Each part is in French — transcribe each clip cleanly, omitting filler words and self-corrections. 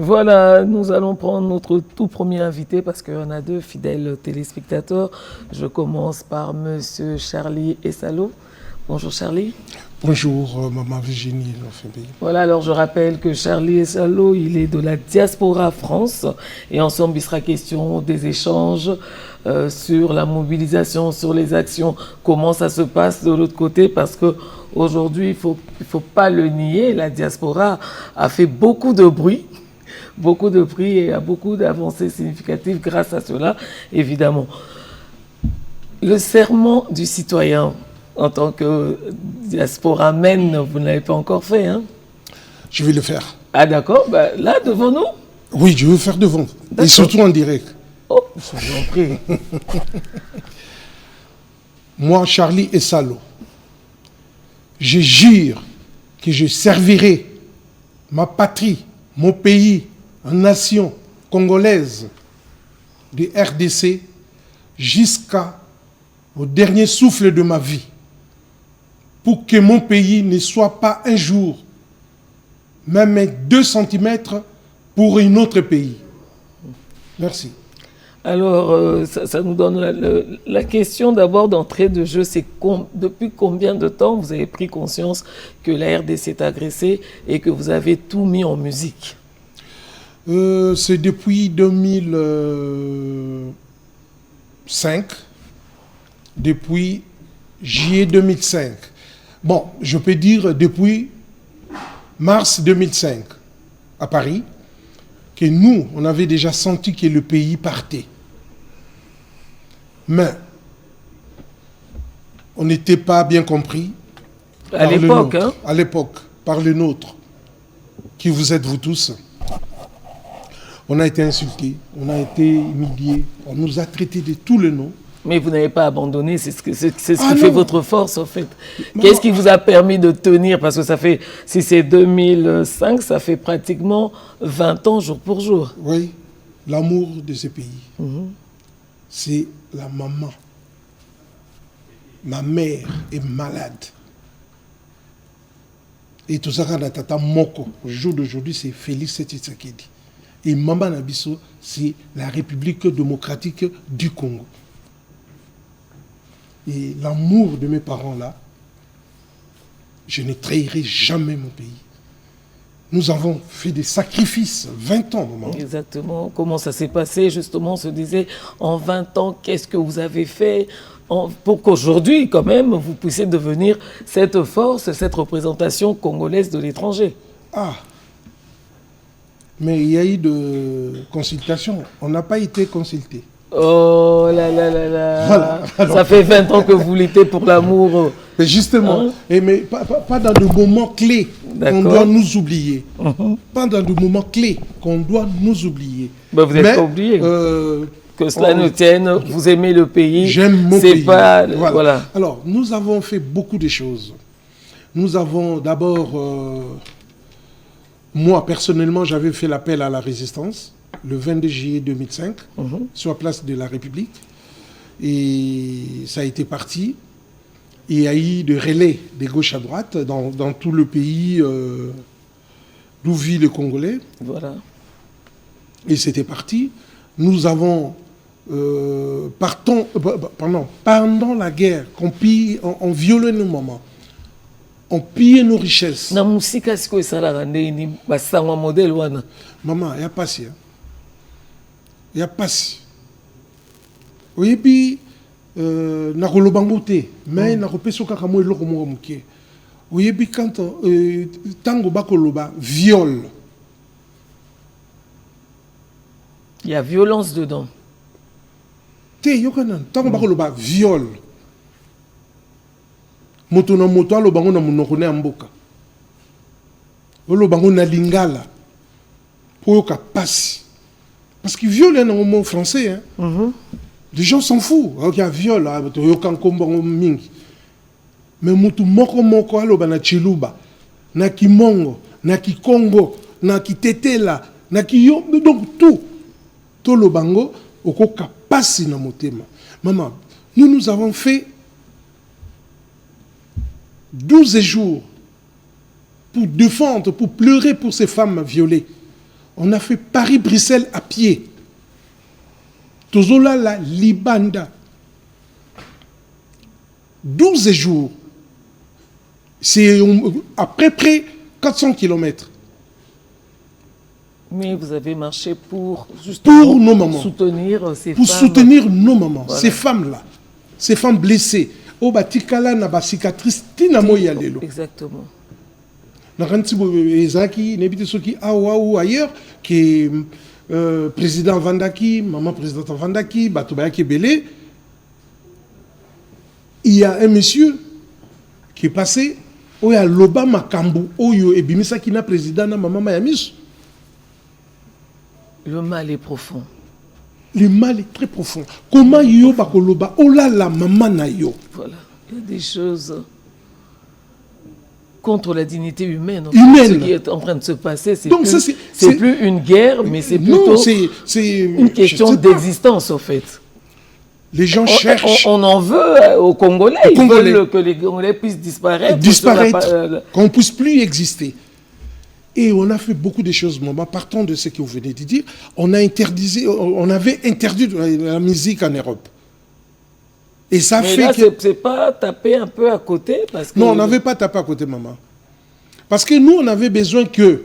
Voilà, nous allons prendre notre tout premier invité parce qu'on a deux fidèles téléspectateurs. Je commence par Monsieur Charlie Essalo. Bonjour Charlie. Bonjour Maman Virginie. Voilà, alors je rappelle que Charlie Essalo, il est de la diaspora France et ensemble il sera question des échanges sur la mobilisation, sur les actions, comment ça se passe de l'autre côté parce que aujourd'hui, il faut pas le nier, la diaspora a fait beaucoup de bruit et a beaucoup d'avancées significatives grâce à cela, évidemment. Le serment du citoyen, en tant que diaspora mène, vous ne l'avez pas encore fait, hein? Je vais le faire. Ah d'accord, bah, là, devant nous? Oui, je veux faire devant. Et surtout en direct. Oh, je vous en prie. Moi, Charlie Essalo, je jure que je servirai ma patrie, mon pays, une nation congolaise de RDC jusqu'au dernier souffle de ma vie pour que mon pays ne soit pas un jour, même 2 centimètres pour un autre pays. Merci. Alors, ça nous donne la question d'abord d'entrée de jeu. C'est depuis combien de temps vous avez pris conscience que la RDC est agressée et que vous avez tout mis en musique? C'est depuis 2005, depuis juillet 2005. Bon, je peux dire depuis mars 2005, à Paris, que nous, on avait déjà senti que le pays partait. Mais on n'était pas bien compris. À l'époque, hein? À l'époque, par le nôtre, qui vous êtes vous tous. On a été insultés, on a été humiliés, on nous a traités de tous les noms. Mais vous n'avez pas abandonné, c'est ce qui fait votre force en fait. Qu'est-ce qui vous a permis de tenir? Parce que ça fait, si c'est 2005, ça fait pratiquement 20 ans jour pour jour. Oui, l'amour de ce pays. C'est la maman. Ma mère est malade. Et tout ça, quand on a tata Moko, au jour d'aujourd'hui, c'est Félix Tshisekedi. Et Maman Nabiso, c'est la République démocratique du Congo. Et l'amour de mes parents là, je ne trahirai jamais mon pays. Nous avons fait des sacrifices, 20 ans, maman. Exactement. Comment ça s'est passé, justement, on se disait, en 20 ans, qu'est-ce que vous avez fait pour qu'aujourd'hui, quand même, vous puissiez devenir cette force, cette représentation congolaise de l'étranger? Ah, mais il y a eu de consultations. On n'a pas été consultés. Oh là là là là. Voilà. Alors, ça fait 20 ans que vous luttez pour l'amour. Mais justement, hein? Mais pas dans de moments clés qu'on doit nous oublier. Pas dans de moments clés qu'on doit nous oublier. Ben vous n'êtes pas oublié. Que cela ne tienne, vous aimez le pays. J'aime mon pays. Pas, voilà. Alors, nous avons fait beaucoup de choses. Nous avons d'abord, moi personnellement, j'avais fait l'appel à la résistance le 22 juillet 2005, sur la place de la République. Et ça a été parti. Il y a eu des relais de gauche à droite dans tout le pays d'où vit le Congolais. Voilà. Et c'était parti. Nous avons, pendant la guerre, on violait nos mamans. On pillait nos richesses. Maman, il n'y a pas si. Il n'y a pas si. Oui, puis, nakolobangote, mais nakopesoka kamo eloko moko mukie. Oui, puis quand tango bakoloba viol. Il y a violence dedans. Te yokanan tango bakoloba viol. Moto na moto alobango na monoko na mboka. Olobango na lingala. Pour yoka pasi. Parce que viol est un mot français. Hein? Les gens s'en foutent. Il y a viol, mais mutu moko moko aloba na chiluba, na kimongo, na kikongo, na kitetela, na kiyo, donc tout. Tout le bango, okoka pasi na motema. Maman, nous avons fait 12 jours pour défendre, pour pleurer pour ces femmes violées. On a fait Paris-Bruxelles à pied. Tozola la Libanda. 12 jours. C'est à peu près 400 km. Mais vous avez marché pour justement nos mamans. Soutenir ces pour femmes. Soutenir nos mamans, Voilà. ces femmes-là, ces femmes blessées. Au batikala na ba cicatrice tina moya lelo. Exactement. Na kanti bo ezaki nebite soki awa ou ailleurs que président Vandaki, maman présidente Vandaki, bato bayaki belé. Il y a un monsieur qui est passé oya loba makambu oyo ebimisa kina président na maman Mayamis. Le mal est profond. Le mal est très profond. Comment yo bakoloba ola la maman na yo. Voilà. Il y a des choses contre la dignité humaine. Humaine. Ce qui est en train de se passer, c'est Donc plus, ça, c'est plus une guerre, mais c'est non, plutôt c'est une question d'existence, en fait. Les gens cherchent. On en veut aux Congolais. Ils veulent que les Congolais puissent disparaître. Qu'on ne puisse plus exister. Et on a fait beaucoup de choses, maman. Partant de ce que vous venez de dire, on avait interdit la musique en Europe. Et ça mais fait là, que... c'est pas taper un peu à côté parce que... Non, on n'avait pas tapé à côté, maman. Parce que nous, on avait besoin que...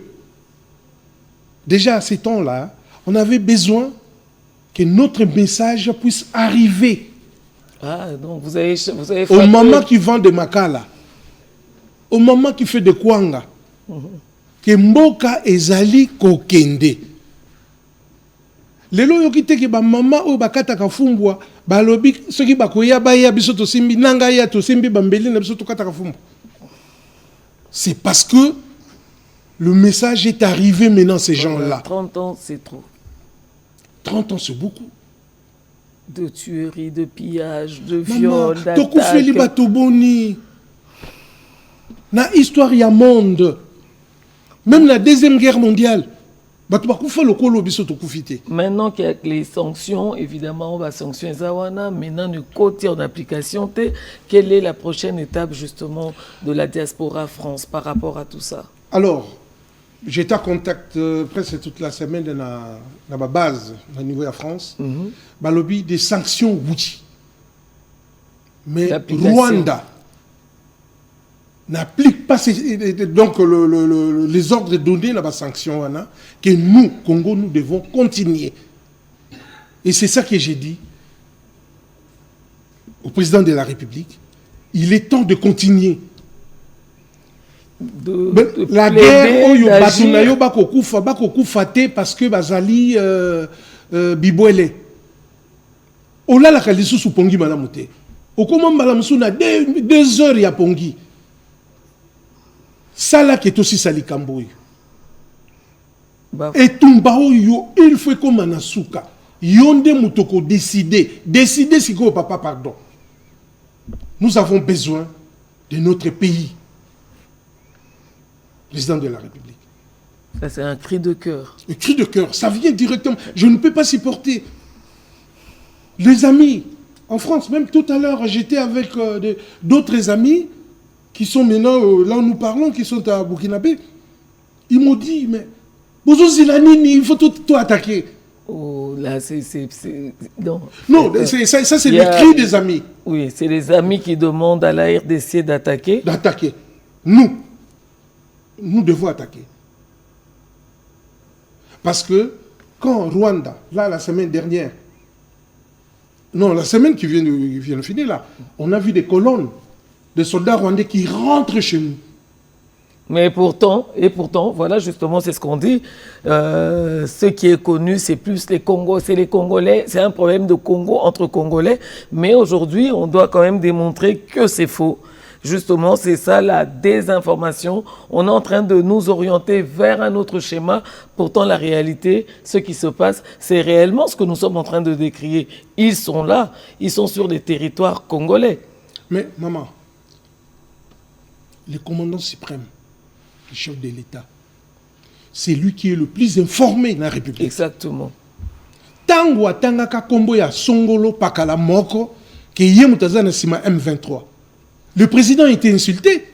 Déjà, à ces temps-là, on avait besoin que notre message puisse arriver. Ah, donc vous avez au maman qui vend des makala, au maman qui fait des kwanga, que mboka ezali kokende. Lelo yokite ke ba mama o bakata kafumbwa balobi soki bakoya baya biso to simbi nanga ya to simbi bambeli na biso to kata kafumbwa. C'est parce que le message est arrivé maintenant ces gens-là. 30 ans, c'est trop. 30 ans, c'est beaucoup. De tueries, de pillages, de viols, d'attaques. Tokufeli batoboni. Na histoire ya monde. Même la Deuxième Guerre mondiale. Maintenant qu'il y a les sanctions, évidemment, on va sanctionner Zawana. Maintenant, nous côté en application. Quelle est la prochaine étape, justement, de la diaspora France par rapport à tout ça? Alors, j'étais en contact presque toute la semaine dans ma base, au niveau de la France. Balobi des sanctions, oui. Mais Rwanda n'applique pas donc les ordres donnés dans la sanction que nous, Congo, nous devons continuer. Et c'est ça que j'ai dit au président de la République. Il est temps de continuer. La guerre, parce que Bazali Bibouele. Ola la kalisu sous Pongi Malamoute. Au comment Malamusuna 2 heures ya Pongi. Ça là qui est aussi Salikamboy. Et Tumbao yo, il faut comme Anasuka. Yonde Moutoko décider. Décider si go papa pardon. Nous avons besoin de notre pays. Président de la République. Ça c'est un cri de cœur. Un cri de cœur, ça vient directement. Je ne peux pas supporter. Les amis, en France, même tout à l'heure, j'étais avec d'autres amis qui sont maintenant, là où nous parlons, qui sont à Burkinabé. Ils m'ont dit, mais, Bozo Zilanini, il faut tout attaquer. Oh, là, non. Non, ça c'est le cri des amis. Oui, c'est les amis qui demandent à la RDC d'attaquer. D'attaquer. Nous devons attaquer. Parce que quand Rwanda, là, la semaine dernière, non, la semaine qui vient de finir, là, on a vu des colonnes de soldats rwandais qui rentrent chez nous. Mais pourtant, voilà, justement, c'est ce qu'on dit. Ce qui est connu, c'est plus les Congos, c'est les Congolais. C'est un problème de Congo entre Congolais. Mais aujourd'hui, on doit quand même démontrer que c'est faux. Justement, c'est ça la désinformation. On est en train de nous orienter vers un autre schéma. Pourtant, la réalité, ce qui se passe, c'est réellement ce que nous sommes en train de décrier. Ils sont là, ils sont sur les territoires congolais. Mais, maman, le commandant suprême, le chef de l'État, c'est lui qui est le plus informé dans la République. Exactement. Tango Tangaka Kombo ya Songolo Pakala Moko, qui est Mutazana Sima M23. Le président a été insulté.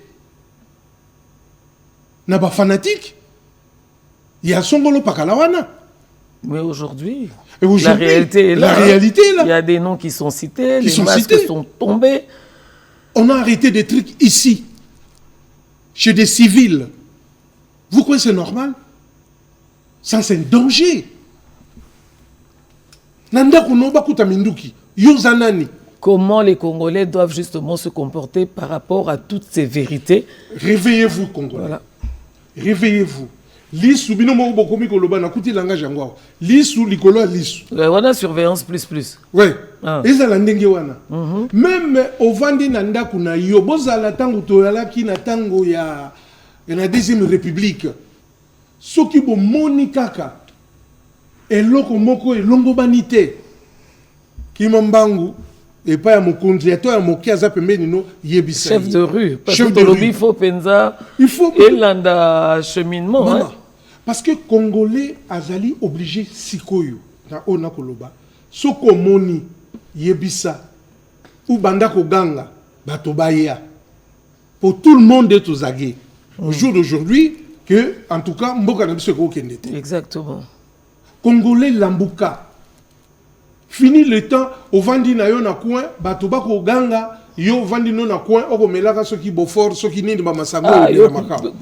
N'a pas fanatique. Il y a Songolo Pakalawana. Mais aujourd'hui, la réalité est là. La réalité est là. Il y a des noms qui sont cités, les masques sont tombés. On a arrêté des trucs ici, chez des civils. Vous croyez que c'est normal? Ça, c'est un danger. Comment les Congolais doivent justement se comporter par rapport à toutes ces vérités? Réveillez-vous, Congolais. Voilà. Réveillez-vous. Lisu bino mo bokomi koloba na kuti langage yango. Lisu likolo lisu. Wana surveillance plus. Ouais. Eza la ndenge wana. Même ovandi na ndaku na yo bozala tango toyalaki na tango ya na deuxième république. Soki bo moni kaka eloko moko elongo banité. Kimambangu et pas à mon conducteur à mon kiaza pembeni no yebisa. Chef de rue. Chef de rue. Il faut penza. Il faut. Et l'anda cheminement. Hein? Parce que Congolais azali obligé sikoyo na ona koloba. Soko moni yebisa ou banda ko ganga batobaya. Pour tout le monde est aux aguets. Au jour d'aujourd'hui que en tout cas mboka na biso ko kendete. Exactement. Congolais lambuka. Fini le temps au vandi na yo na coin batoba ko ganga yo vandi no na coin oko melaka soki bofor soki nini ba masango na makao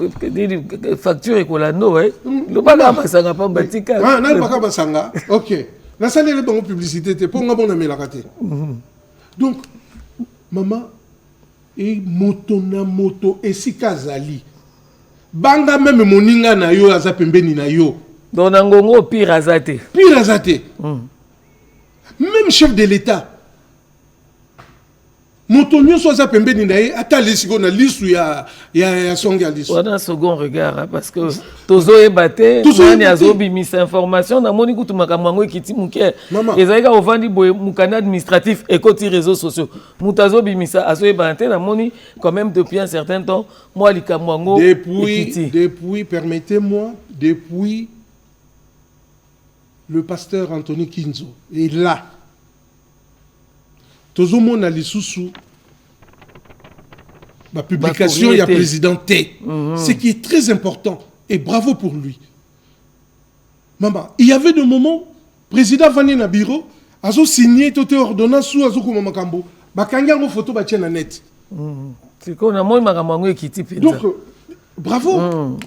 facture ekolano le bala masanga pa batika na baka masanga OK na salele bango publicité te ponga bona melaka te donc maman et moto na moto esika zali banga même moninga na yo aza pembeni na yo dona ngongo pire azate même chef de l'État. Motonio soit pembeni na ye atalesiko na lisu ya songa lisu. On a un second regard parce que tozo ebate nani azobimisa information na moni kutu makamwango ekiti muke. Ezaika ovandi boye mukana administratif ekoti réseaux sociaux. Mutazo bimisa azo ebate na moni quand même depuis un certain temps moi likamwango depuis permettez-moi depuis le pasteur Anthony Kinzo est là. Tout le monde a les sous la publication il y a présidenté. Ce qui est très important et bravo pour lui. Maman, il y avait des moments président venu na bureau, azo signé toute ordonnance sous azo ko makambo. Bakanga ngo photo ba tiena net. C'est qu'on a moins makambo ekiti penza. Donc bravo.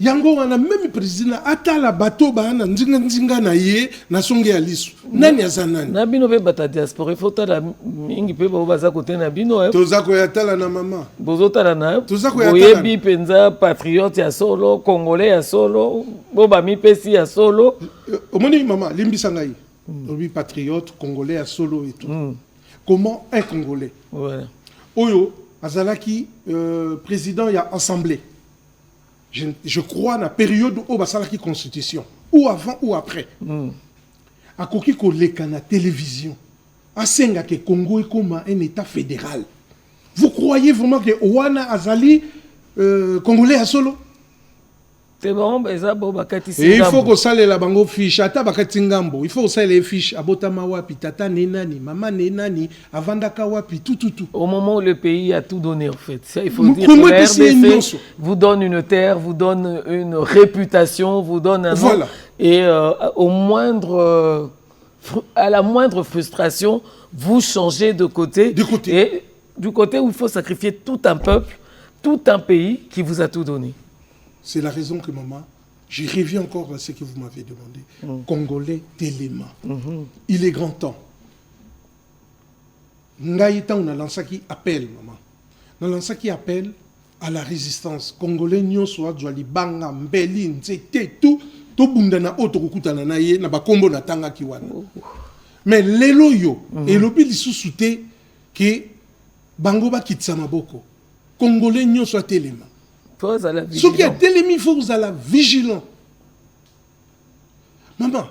Yango wana même président atala bato bana nzinga na ye na songe ya lisu nani azanani na bino be bata diaspora fota la mingi pe ba baza kote na bino tozako ya tala na mama bozotala na tozako ya tala oyebi penza patriote ya solo congolais ya solo bo ba mi pesi ya solo omoni mama limbisa ngai obi patriote congolais ya solo et tout comment un congolais voilà oyo azalaki président ya assemblée. Je crois dans la période où il y a la constitution, ou avant ou après. À Koki Koleka na télévision, à Senga que Congo est comme un État fédéral. Vous croyez vraiment que Ouana Azali Congolais à solo? C'est bon, il faut que ça la bango fiche, ata bakati ngambo. Il faut que ça les fiches, abotama wapi, tata nenani, maman nenani, avandaka wapi, tout. Au moment où le pays a tout donné en fait, ça, il faut dire que la RDC vous donne une terre, vous donne une réputation, vous donne un voilà. Et à la moindre frustration, vous changez de côté. Et du côté où il faut sacrifier tout un peuple, tout un pays qui vous a tout donné. C'est la raison que, maman, je reviens encore à ce que vous m'avez demandé. Congolais, Téléma. Il est grand temps. Ngaïta, on a lancé qui appelle, maman. On a lancé qui appelle à la résistance. Congolais, nyon soit Djwali, Banga, Mbeli, Nzete, tout bundana auto kukutana na ye, na bakombo na tanga kiwana. Mais lelo yo, et l'obi lissousouté, que Bango ba kitsama boko. Congolais, nyon soit Téléma. Ce qui est télémi, il faut que vous allez vigilant. Maman,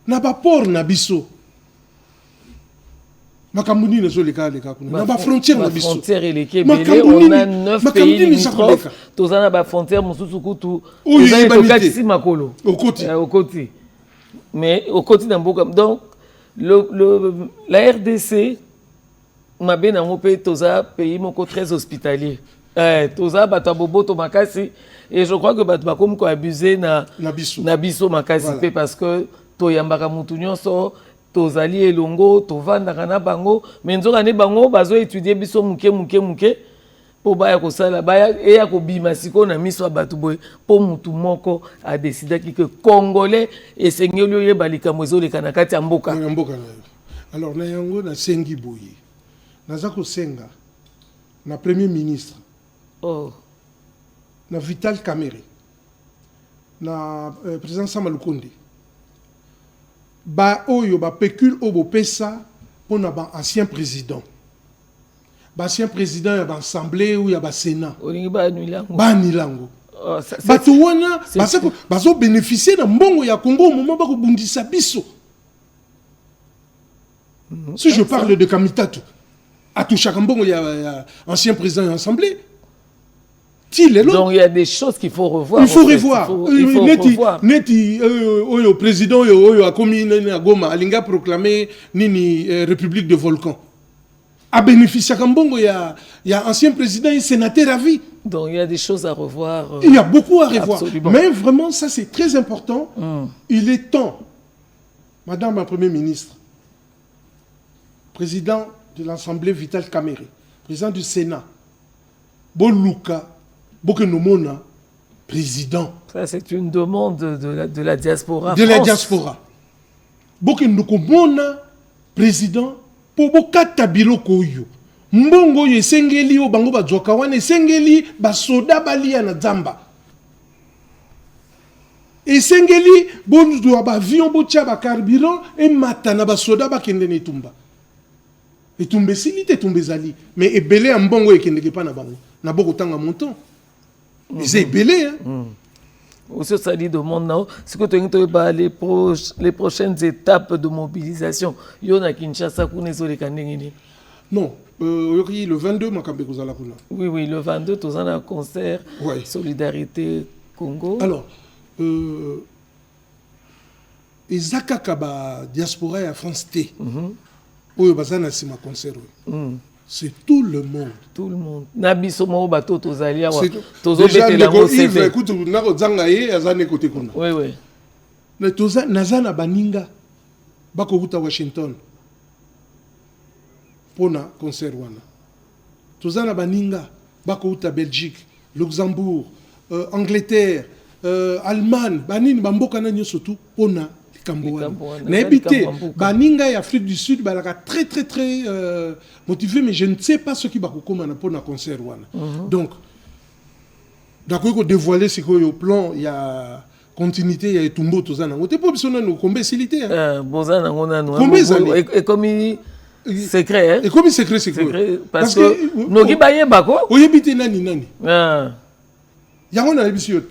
n'a pas peur na biso. Makamuni ne les cas n'a pas frontière na biso. Frontière et les Kébélé, on a 9 pays limitrophes. Tous en a pas frontière, Moussoukoutou. Vous avez au Katisi Makolo. Au côté. Mais au côté d'un beau comme donc la RDC. Mabé na ngopé toza pays moko très hospitalier. Toza batabobo to makasi Et je crois que bato bakomi ko abuser na biso makasi pe parce que to yambaka mutu nyonso tozali elongo tovandaka na bango mais nzoka ne bango bazo étudier biso muke po baya kosala baya eya kobima siko na miso ya bato boye po mutu moko adesidaki ke congolais esengeli oyeba likambo ezoleka na kati ya mboka. Alors na yango na sengi boye naza kosenga na premier ministre na Vital Kamerhe na président Sama Lukonde ba oyo ba pécule obo pesa pour na ba ancien président ya ba assemblée ou ya ba sénat ba nilango bato wana bazo bénéficier na mbongo ya Congo au moment ba ko bundisa biso. Si je parle de Kamitatu à tout chaque mbongo il y a ancien président de l'Assemblée. Donc il y a des choses qu'il faut revoir. Il faut revoir. Le président a commis à Goma, Alinga proclamé Nini République de Volcan. A bénéficié à Kambongo, il y a ancien président et sénateur à vie. Donc il y a des choses à revoir. Il y a beaucoup à revoir. Absolument. Mais vraiment, ça c'est très important. Il est temps, Madame la Première ministre, président de l'Assemblée Vital Kamerhe, président du Sénat, Boluka, Bokenomona, président. Ça, c'est une demande de la diaspora. De la diaspora. Bokenomona, président, pour Bokata Biloko yo. Mbongo yo esengeli o bango bazwaka wana esengeli basoda balia na Zamba. Esengeli bonzo ba avion botia ba carburant et matana basoda bakende ne tumba. Et tombe silite tombe zali mais ebelé en mbongo ekendeke pa na bango na boko tanga montant. C'est belé hein. Aussi ça dit demande ce que tu as les prochaines étapes de mobilisation yona Kinshasa kunezo le kandengini. Non, le 22 makambe kozala kuna. Oui, le 22 tous un concert Solidarité Congo. Alors ezaka kaba diaspora ya France T. Oyo bazana sima concert. C'est tout le monde. Tout le monde. Nabiso mo bato tozalia wa. Déjà écoute nako zanga ye azane côté kuna. Oui. Mais toza nazana baninga bako huta Washington. Pona concert wana. Tozana baninga bako huta Belgique, Luxembourg, Angleterre, Allemagne, banini bamboka na nyoso tout pona n'habité baninga et Afrique du Sud balaka très motivé mais je ne sais pas ce qui va comment pour un concert donc d'accord qu'on dévoiler c'est qu'au plan il y a continuité il y a Tumbo tout ça n'importe pas besoin de complicité bozana ngona et comme secret et comme secret parce que no gibaye bako oyebite nani yango na lebisio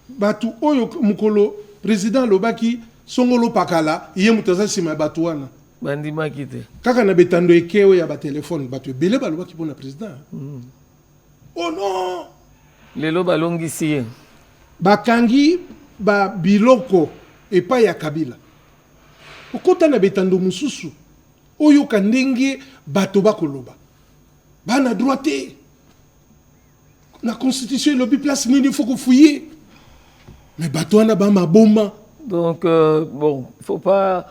batu oyo mukolo président Lobaki Songolo Pakala, il y a mutaza sima batuana. Bandima kite. Kaka na betando ekeo ya ba téléphone batu belé balwa ki pona président. Oh non! Lelo balongi siye. Bakangi ba biloko et pas ya Kabila. Okota na betando mususu. Oyo kandenge bato bakoloba. Bana droite. La constitution lobi place nini faut que fouiller. Mais batuana ba maboma. Donc, bon, faut pas...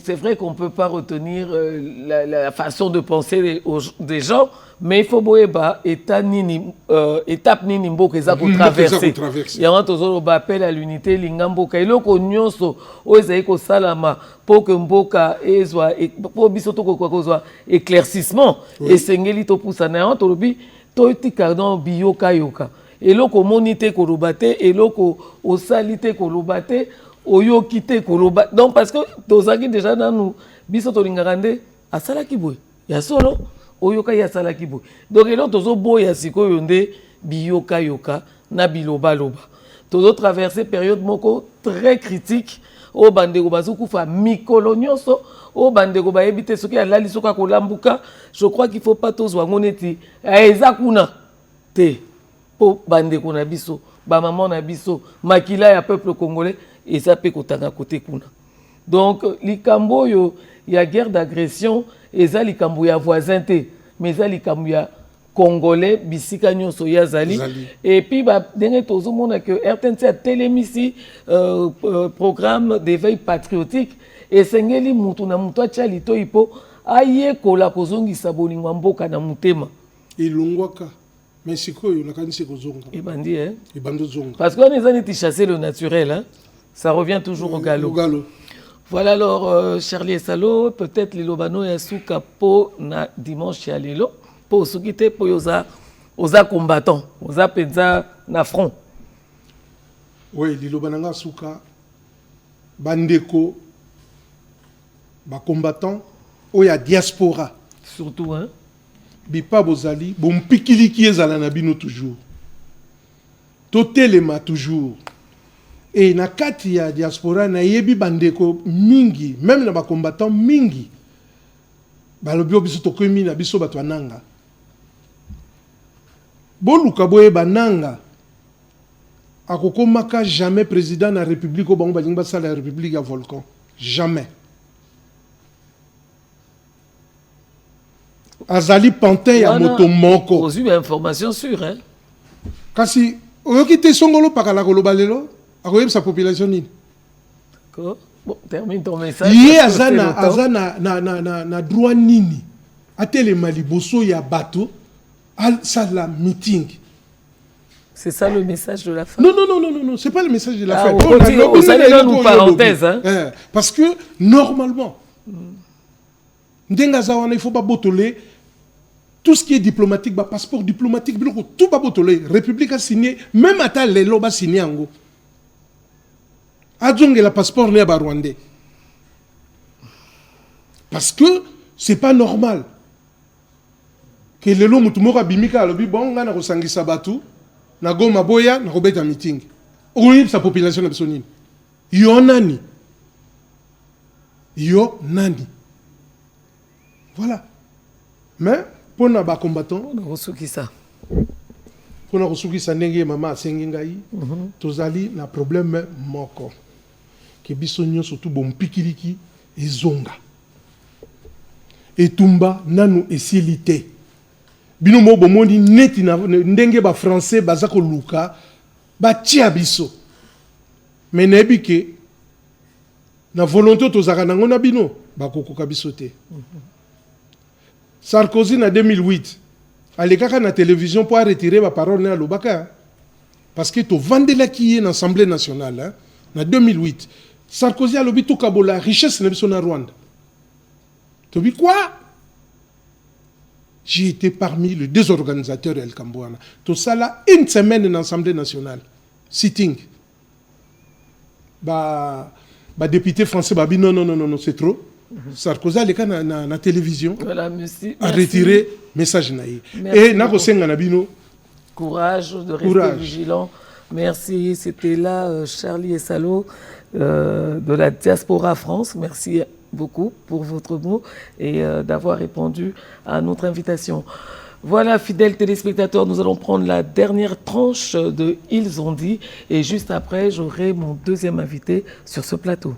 C'est vrai qu'on ne peut pas retenir la façon de penser des gens, mais il faut boeba étape nini mboka eza ko traverser. Il y a un toujours appel à l'unité lingamboka. Il ko nyonso o ezai ko salama pour que mboka ezwa pour bisoto ko kozwa éclaircissement et sengeli to pusana to lobi to tikardon biyoka yoka. Eloko monité kolobate eloko osalite kolobate oyokite kolobate donc parce que tozaki déjà dans nous biso to lingakande asalaki boy ya solo oyoka ya salaki boy donc eloko tozo boya sikoyo nde biyoka yoka na biloba loba tozo traverser période moko très critique o bandeko bazokufa mikolo nyonso o bandeko bayebite soki alali soka kolambuka je crois qu'il faut pas tozwa ngoneti eza kuna te po bandeko na biso ba maman na biso makila ya peuple congolais et ça peut kotanga côté kuna donc likambo yo ya guerre d'agression eza likambo ya voisin te mais eza likambo ya congolais bisika nyonso ya zali et puis ba ndenge tozomona que RTNC a télémisi programme d'éveil patriotique et sengeli mutu na mutu atia litoi po ayekola kozongisa bolingo mboka na mutema elongwaka mais sikoyo nakanisi kozonga ebandi ebando zonga parce qu'on est allé chasser le naturel hein? Ça revient toujours au galop. Voilà alors Charlie et Salo peut-être les lobano ya suka po na dimanche ya lelo po sukite po oza combattant oza penza na front. Oui, les lobananga suka bandeko ba combattant oya diaspora surtout hein bipa bozali bon pikili ki ezala na bino toujours totelema toujours et na kati ya diaspora na yebi bandeko mingi même na ba combattant mingi balobio biso tokomi na biso bato ananga boluka boye bananga akokomaka jamais président na république au bango balingi basala la république ya volcan jamais azali pantin ya moto moko aux une information sûre hein kasi oyoki te songolo pakala koloba lelo akoyebisa population nini d'accord bon termine ton message ye azana na droit nini atelema liboso ya bato sala meeting. C'est ça le message de la fin? Non, c'est pas le message de la fin. Vous allez dans une parenthèse. Hein? Parce que normalement, il ne faut pas botoler tout ce qui est diplomatique, passeport diplomatique, tout pas botoler. République a signé, même à les lobas signé en go. Adjong le passeport n'est pas rwandais. Parce que c'est pas normal que les lots mutumora bimika alobi bon nga na kosangisa batu na goma boya na kobeta meeting. Ouyib sa population na bisonini. Yo nani? Voilà. Mais pour na ba combattant, on a reçu qui ça? Pour na reçu qui ça ndenge mama asengi ngai. Tozali na problème moko. Que bisonyo surtout bon pikiliki ezonga. Etumba nanu esilité. Bino mo bomoni neti na ndenge ba français bazako luka ba tia biso. Mais nebike na volonté tozaka nango na bino ba kokoka biso te. Sarkozy na 2008 alekaka na télévision pour retirer ba parole na lobaka parce que to vandela ki na Assemblée nationale hein, na 2008 Sarkozy a lobi to kabola richesse na biso na Rwanda. To bi quoi? J'ai été parmi les deux organisateurs El Kambouana. Tout ça là, une semaine dans l'Assemblée nationale. Sitting. Député français, non, c'est trop. Sarkozy, les cas na la télévision, voilà, merci, a retiré message naïe. Et Nakosenga Nabino. Courage de rester vigilant. Merci. C'était là Charlie et Salo de la Diaspora France. Merci beaucoup pour votre mot et d'avoir répondu à notre invitation. Voilà, fidèles téléspectateurs, nous allons prendre la dernière tranche de Ils ont dit et juste après, j'aurai mon deuxième invité sur ce plateau.